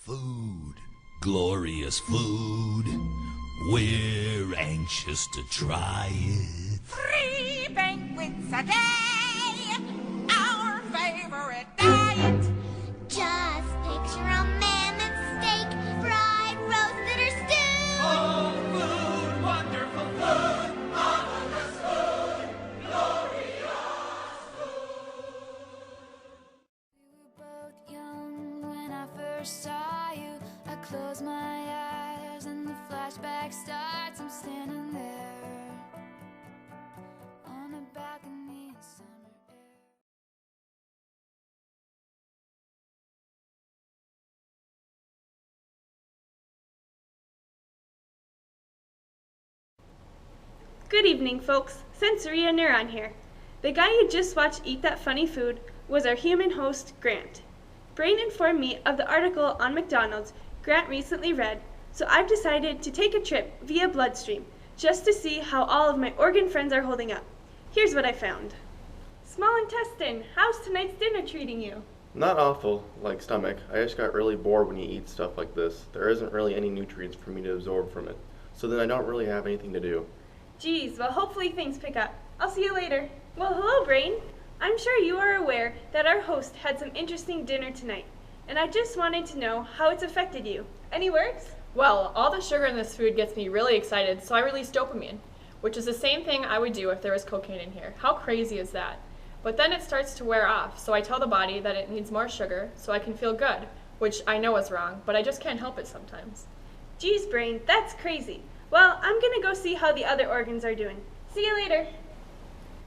Food, glorious food. We're anxious to try it. 3 banquets a day, our favorite diet. Just picture a mammoth steak, fried, roasted, or stewed. Oh, food, wonderful food, marvelous food, glorious food. We were both young when I first saw you. I close my eyes and the flashback starts. I'm standing there on a balcony in summer air. Good evening, folks. Sensoria Neuron here. The guy you just watched eat that funny food was our human host, Grant. Brain informed me of the article on McDonald's Grant recently read, so I've decided to take a trip via bloodstream just to see how all of my organ friends are holding up. Here's what I found. Small intestine, how's tonight's dinner treating you? Not awful, like stomach. I just got really bored when you eat stuff like this. There isn't really any nutrients for me to absorb from it, so then I don't really have anything to do. Geez, well hopefully things pick up. I'll see you later. Well, hello, Brain. I'm sure you are aware that our host had some interesting dinner tonight, and I just wanted to know how it's affected you. Any words? Well, all the sugar in this food gets me really excited, so I release dopamine, which is the same thing I would do if there was cocaine in here. How crazy is that? But then it starts to wear off, so I tell the body that it needs more sugar so I can feel good, which I know is wrong, but I just can't help it sometimes. Geez, Brain, that's crazy. Well, I'm gonna go see how the other organs are doing. See you later.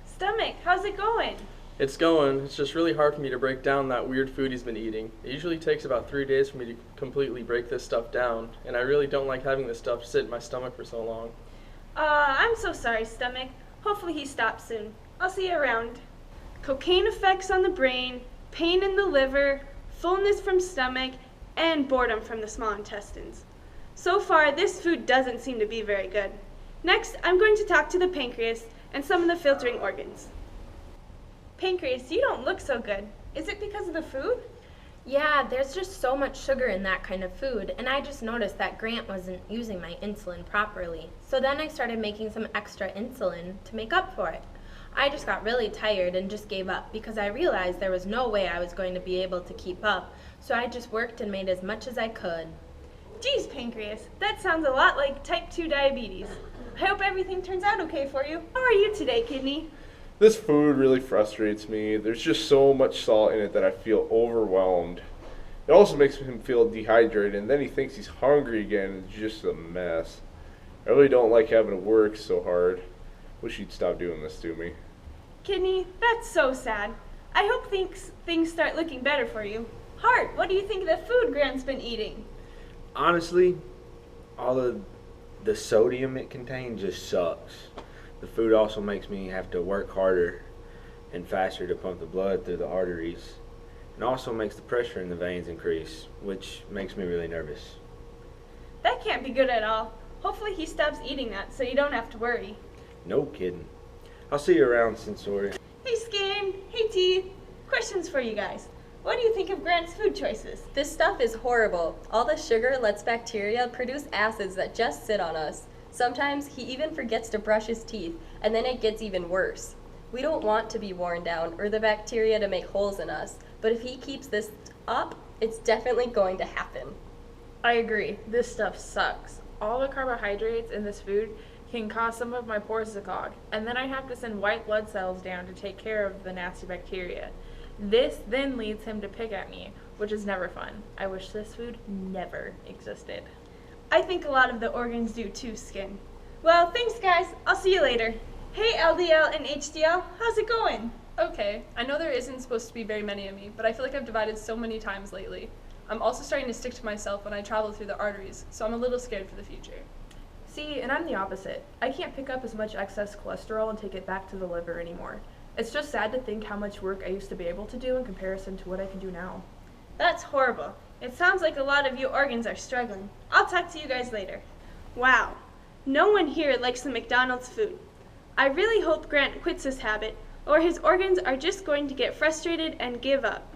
Stomach, how's it going? It's going. It's just really hard for me to break down that weird food he's been eating. It usually takes about 3 days for me to completely break this stuff down, and I really don't like having this stuff sit in my stomach for so long. I'm so sorry, Stomach. Hopefully he stops soon. I'll see you around. Cocaine effects on the brain, pain in the liver, fullness from stomach, and boredom from the small intestines. So far, this food doesn't seem to be very good. Next, I'm going to talk to the pancreas and some of the filtering organs. Pancreas, you don't look so good. Is it because of the food? Yeah, there's just so much sugar in that kind of food, and I just noticed that Grant wasn't using my insulin properly. So then I started making some extra insulin to make up for it. I just got really tired and just gave up because I realized there was no way I was going to be able to keep up, so I just worked and made as much as I could. Geez, Pancreas, that sounds a lot like type 2 diabetes. I hope everything turns out okay for you. How are you today, Kidney? This food really frustrates me. There's just so much salt in it that I feel overwhelmed. It also makes him feel dehydrated, and then he thinks he's hungry again. It's just a mess. I really don't like having to work so hard. Wish he'd stop doing this to me. Kidney, that's so sad. I hope things start looking better for you. Heart, what do you think of the food Grant's been eating? Honestly, all of the sodium it contains just sucks. The food also makes me have to work harder and faster to pump the blood through the arteries. It also makes the pressure in the veins increase, which makes me really nervous. That can't be good at all. Hopefully he stops eating that so you don't have to worry. No kidding. I'll see you around, Sensoria. Hey Skin, hey Teeth. Questions for you guys. What do you think of Grant's food choices? This stuff is horrible. All the sugar lets bacteria produce acids that just sit on us. Sometimes he even forgets to brush his teeth, and then it gets even worse. We don't want to be worn down or the bacteria to make holes in us, but if he keeps this up, it's definitely going to happen. I agree. This stuff sucks. All the carbohydrates in this food can cause some of my pores to clog, and then I have to send white blood cells down to take care of the nasty bacteria. This then leads him to pick at me, which is never fun. I wish this food never existed. I think a lot of the organs do too, Skin. Well, thanks guys. I'll see you later. Hey LDL and HDL, how's it going? Okay, I know there isn't supposed to be very many of me, but I feel like I've divided so many times lately. I'm also starting to stick to myself when I travel through the arteries, so I'm a little scared for the future. See, and I'm the opposite. I can't pick up as much excess cholesterol and take it back to the liver anymore. It's just sad to think how much work I used to be able to do in comparison to what I can do now. That's horrible. It sounds like a lot of you organs are struggling. I'll talk to you guys later. Wow, no one here likes the McDonald's food. I really hope Grant quits this habit, or his organs are just going to get frustrated and give up.